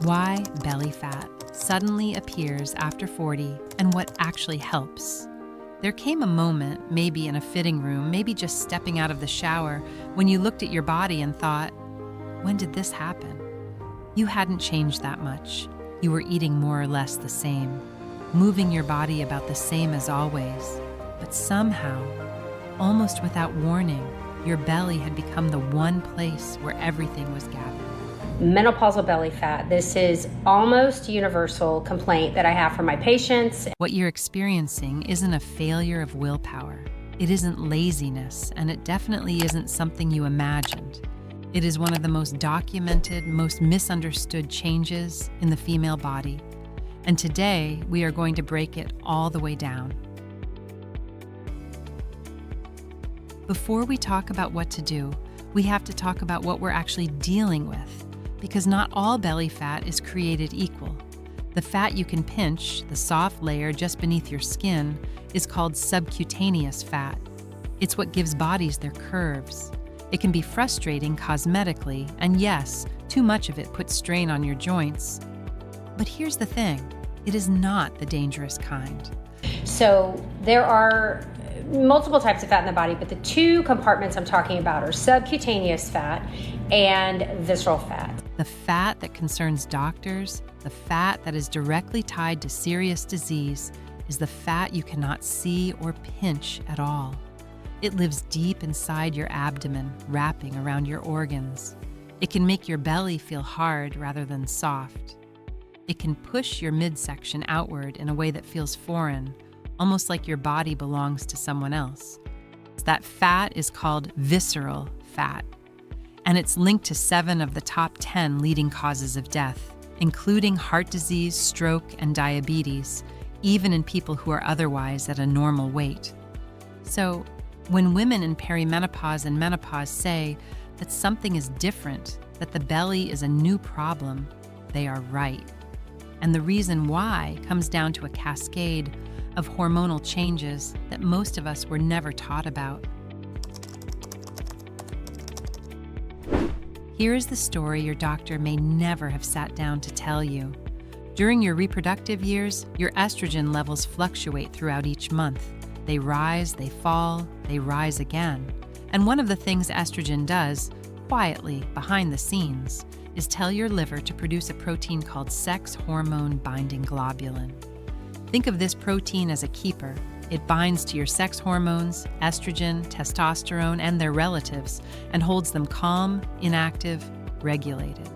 Why belly fat suddenly appears after 40 and what actually helps. There came a moment, maybe in a fitting room, maybe just stepping out of the shower, when you looked at your body and thought, when did this happen? You hadn't changed that much. You were eating more or less the same, moving your body about the same as always. But somehow, almost without warning, your belly had become the one place where everything was gathered. Menopausal belly fat. This is almost universal complaint that I have from my patients. What you're experiencing isn't a failure of willpower. It isn't laziness, and it definitely isn't something you imagined. It is one of the most documented, most misunderstood changes in the female body. And today, we are going to break it all the way down. Before we talk about what to do, we have to talk about what we're actually dealing with, because not all belly fat is created equal. The fat you can pinch, the soft layer just beneath your skin, is called subcutaneous fat. It's what gives bodies their curves. It can be frustrating cosmetically, and yes, too much of it puts strain on your joints. But here's the thing, it is not the dangerous kind. So there are multiple types of fat in the body, but the two compartments I'm talking about are subcutaneous fat and visceral fat. The fat that concerns doctors, the fat that is directly tied to serious disease, is the fat you cannot see or pinch at all. It lives deep inside your abdomen, wrapping around your organs. It can make your belly feel hard rather than soft. It can push your midsection outward in a way that feels foreign, almost like your body belongs to someone else. That fat is called visceral fat, and it's linked to 7 of the top 10 leading causes of death, including heart disease, stroke, and diabetes, even in people who are otherwise at a normal weight. So, when women in perimenopause and menopause say that something is different, that the belly is a new problem, they are right. And the reason why comes down to a cascade of hormonal changes that most of us were never taught about. Here is the story your doctor may never have sat down to tell you. During your reproductive years, your estrogen levels fluctuate throughout each month. They rise, they fall, they rise again. And one of the things estrogen does, quietly, behind the scenes, is tell your liver to produce a protein called sex hormone binding globulin. Think of this protein as a keeper. It binds to your sex hormones, estrogen, testosterone, and their relatives, and holds them calm, inactive, regulated.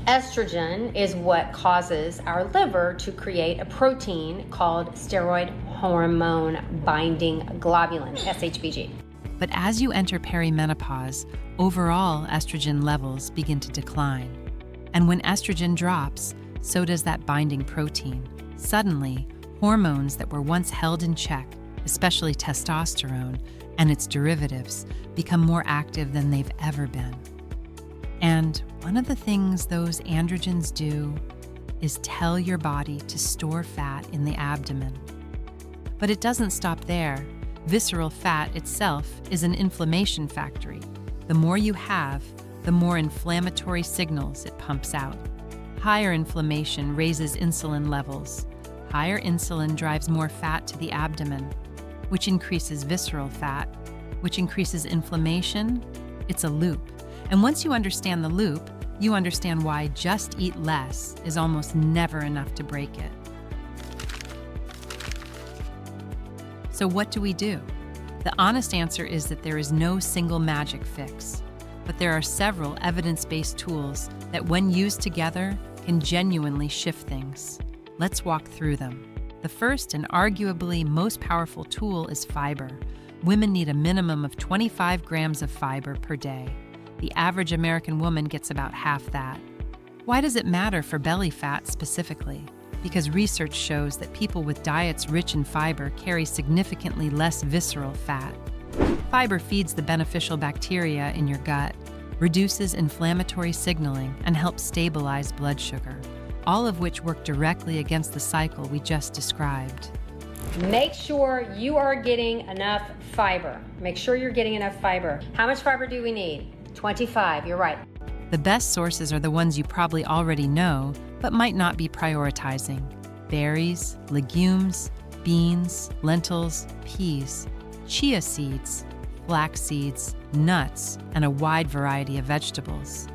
Estrogen is what causes our liver to create a protein called steroid hormone binding globulin, SHBG. But as you enter perimenopause, overall estrogen levels begin to decline. And when estrogen drops, so does that binding protein. Suddenly, hormones that were once held in check, especially testosterone and its derivatives, become more active than they've ever been. And one of the things those androgens do is tell your body to store fat in the abdomen. But it doesn't stop there. Visceral fat itself is an inflammation factory. The more you have, the more inflammatory signals it pumps out. Higher inflammation raises insulin levels. Higher insulin drives more fat to the abdomen, which increases visceral fat, which increases inflammation. It's a loop. And once you understand the loop, you understand why just eat less is almost never enough to break it. So what do we do? The honest answer is that there is no single magic fix, but there are several evidence-based tools that, when used together, can genuinely shift things. Let's walk through them. The first and arguably most powerful tool is fiber. Women need a minimum of 25 grams of fiber per day. The average American woman gets about half that. Why does it matter for belly fat specifically? Because research shows that people with diets rich in fiber carry significantly less visceral fat. Fiber feeds the beneficial bacteria in your gut, reduces inflammatory signaling, and helps stabilize blood sugar, all of which work directly against the cycle we just described. Make sure you are getting enough fiber. Make sure you're getting enough fiber. How much fiber do we need? 25, you're right. The best sources are the ones you probably already know, but might not be prioritizing: berries, legumes, beans, lentils, peas, chia seeds, flax seeds, nuts, and a wide variety of vegetables.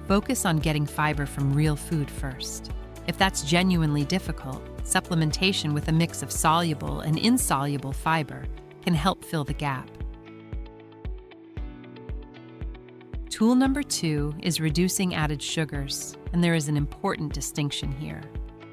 Focus on getting fiber from real food first. If that's genuinely difficult, supplementation with a mix of soluble and insoluble fiber can help fill the gap. Tool number 2 is reducing added sugars, and there is an important distinction here.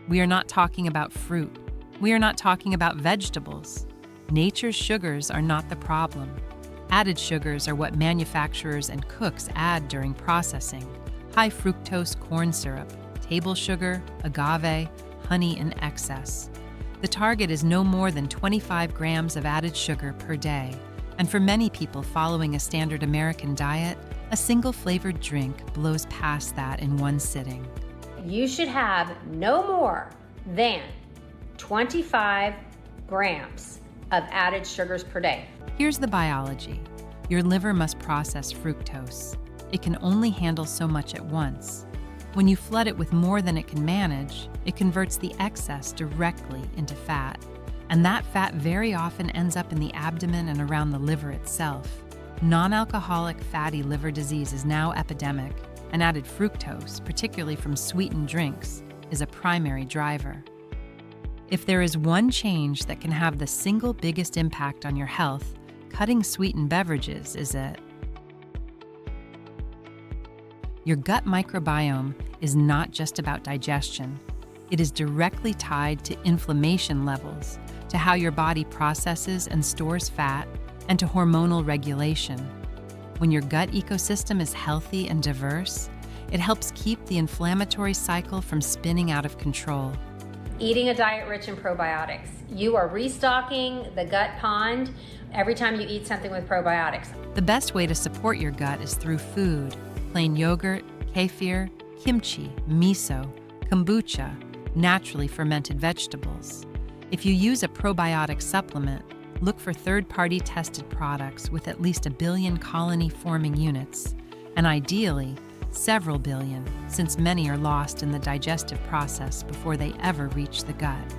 We are not talking about fruit. We are not talking about vegetables. Nature's sugars are not the problem. Added sugars are what manufacturers and cooks add during processing: high fructose corn syrup, table sugar, agave, honey in excess. The target is no more than 25 grams of added sugar per day, and for many people following a standard American diet, a single flavored drink blows past that in one sitting. You should have no more than 25 grams of added sugars per day. Here's the biology. Your liver must process fructose. It can only handle so much at once. When you flood it with more than it can manage, it converts the excess directly into fat. And that fat very often ends up in the abdomen and around the liver itself. Non-alcoholic fatty liver disease is now epidemic, and added fructose, particularly from sweetened drinks, is a primary driver. If there is one change that can have the single biggest impact on your health, cutting sweetened beverages is it. Your gut microbiome is not just about digestion. It is directly tied to inflammation levels, to how your body processes and stores fat, and to hormonal regulation. When your gut ecosystem is healthy and diverse, it helps keep the inflammatory cycle from spinning out of control. Eating a diet rich in probiotics. You are restocking the gut pond every time you eat something with probiotics. The best way to support your gut is through food: plain yogurt, kefir, kimchi, miso, kombucha, naturally fermented vegetables. If you use a probiotic supplement, look for third-party tested products with at least 1 billion colony-forming units, and ideally, several billion, since many are lost in the digestive process before they ever reach the gut.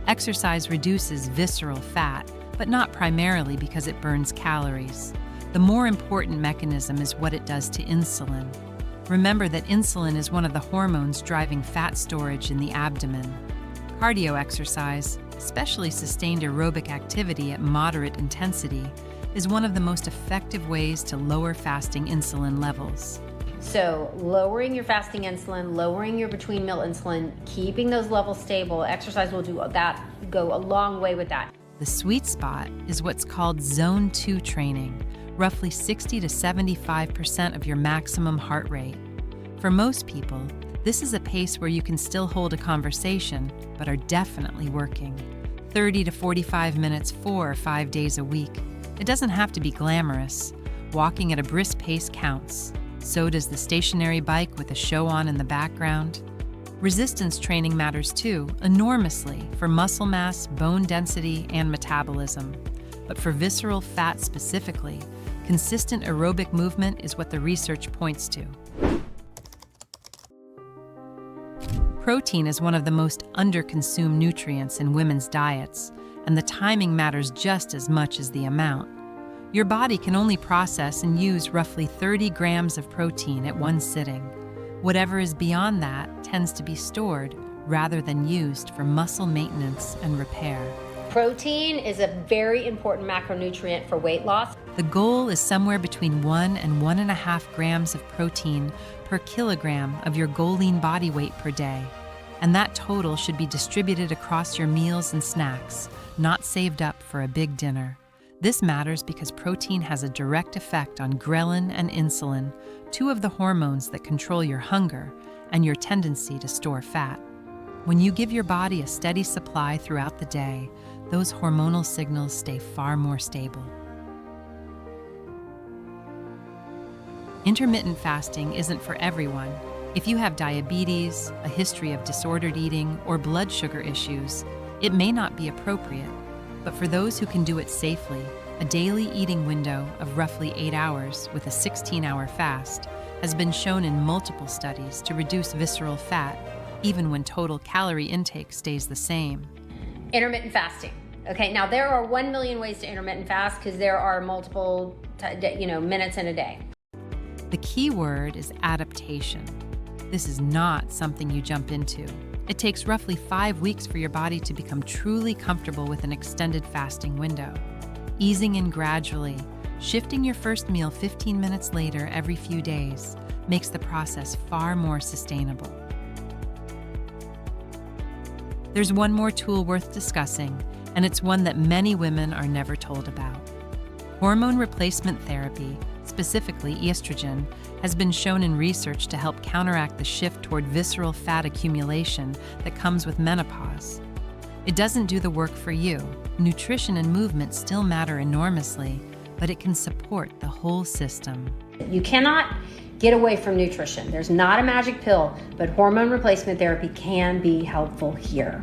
Exercise reduces visceral fat, but not primarily because it burns calories. The more important mechanism is what it does to insulin. Remember that insulin is one of the hormones driving fat storage in the abdomen. Cardio exercise, especially sustained aerobic activity at moderate intensity, is one of the most effective ways to lower fasting insulin levels. So lowering your fasting insulin, lowering your between meal insulin, keeping those levels stable, exercise will do that, go a long way with that. The sweet spot is what's called Zone 2 training, roughly 60 to 75% of your maximum heart rate. For most people, this is a pace where you can still hold a conversation, but are definitely working. 30 to 45 minutes 4 or 5 days a week. It doesn't have to be glamorous. Walking at a brisk pace counts. So does the stationary bike with a show on in the background. Resistance training matters too, enormously, for muscle mass, bone density, and metabolism. But for visceral fat specifically, consistent aerobic movement is what the research points to. Protein is one of the most underconsumed nutrients in women's diets, and the timing matters just as much as the amount. Your body can only process and use roughly 30 grams of protein at one sitting. Whatever is beyond that tends to be stored rather than used for muscle maintenance and repair. Protein is a very important macronutrient for weight loss. The goal is somewhere between 1 and 1.5 grams of protein per kilogram of your goal lean body weight per day. And that total should be distributed across your meals and snacks, not saved up for a big dinner. This matters because protein has a direct effect on ghrelin and insulin, two of the hormones that control your hunger and your tendency to store fat. When you give your body a steady supply throughout the day, those hormonal signals stay far more stable. Intermittent fasting isn't for everyone. If you have diabetes, a history of disordered eating, or blood sugar issues, it may not be appropriate. But for those who can do it safely, A daily eating window of roughly 8 hours with a 16-hour fast has been shown in multiple studies to reduce visceral fat, even when total calorie intake stays the same. Intermittent fasting. Okay, now there are 1 million ways to intermittent fast because there are multiple minutes in a day. The key word is adaptation. This is not something you jump into. It takes roughly 5 weeks for your body to become truly comfortable with an extended fasting window. Easing in gradually, shifting your first meal 15 minutes later every few days makes the process far more sustainable. There's one more tool worth discussing, and it's one that many women are never told about. Hormone replacement therapy, specifically estrogen, has been shown in research to help counteract the shift toward visceral fat accumulation that comes with menopause. It doesn't do the work for you. Nutrition and movement still matter enormously, but it can support the whole system. You cannot get away from nutrition. There's not a magic pill, but hormone replacement therapy can be helpful here.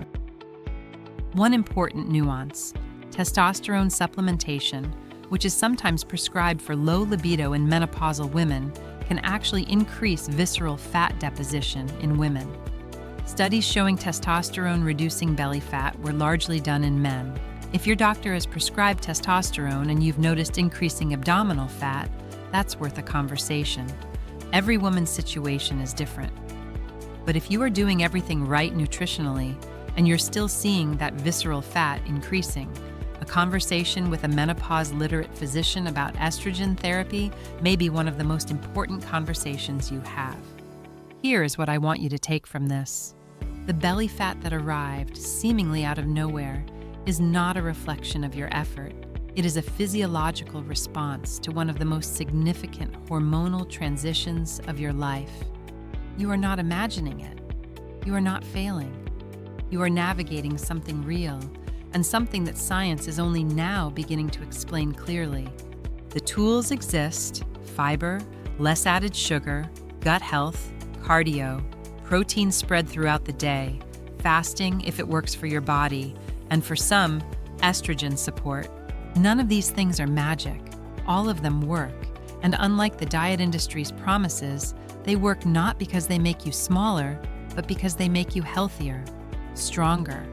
One important nuance: testosterone supplementation, which is sometimes prescribed for low libido in menopausal women, can actually increase visceral fat deposition in women. Studies showing testosterone-reducing belly fat were largely done in men. If your doctor has prescribed testosterone and you've noticed increasing abdominal fat, that's worth a conversation. Every woman's situation is different. But if you are doing everything right nutritionally and you're still seeing that visceral fat increasing, a conversation with a menopause-literate physician about estrogen therapy may be one of the most important conversations you have. Here is what I want you to take from this. The belly fat that arrived, seemingly out of nowhere, is not a reflection of your effort. It is a physiological response to one of the most significant hormonal transitions of your life. You are not imagining it. You are not failing. You are navigating something real, and something that science is only now beginning to explain clearly. The tools exist: fiber, less added sugar, gut health, cardio, protein spread throughout the day, fasting if it works for your body, and for some, estrogen support. None of these things are magic. All of them work. And unlike the diet industry's promises, they work not because they make you smaller, but because they make you healthier, stronger,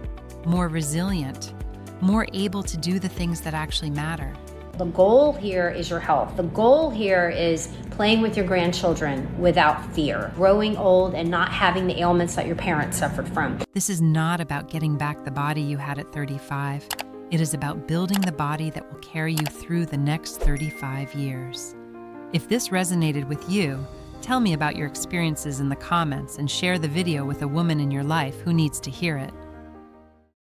more resilient, more able to do the things that actually matter. The goal here is your health. The goal here is playing with your grandchildren without fear, growing old and not having the ailments that your parents suffered from. This is not about getting back the body you had at 35. It is about building the body that will carry you through the next 35 years. If this resonated with you, tell me about your experiences in the comments and share the video with a woman in your life who needs to hear it.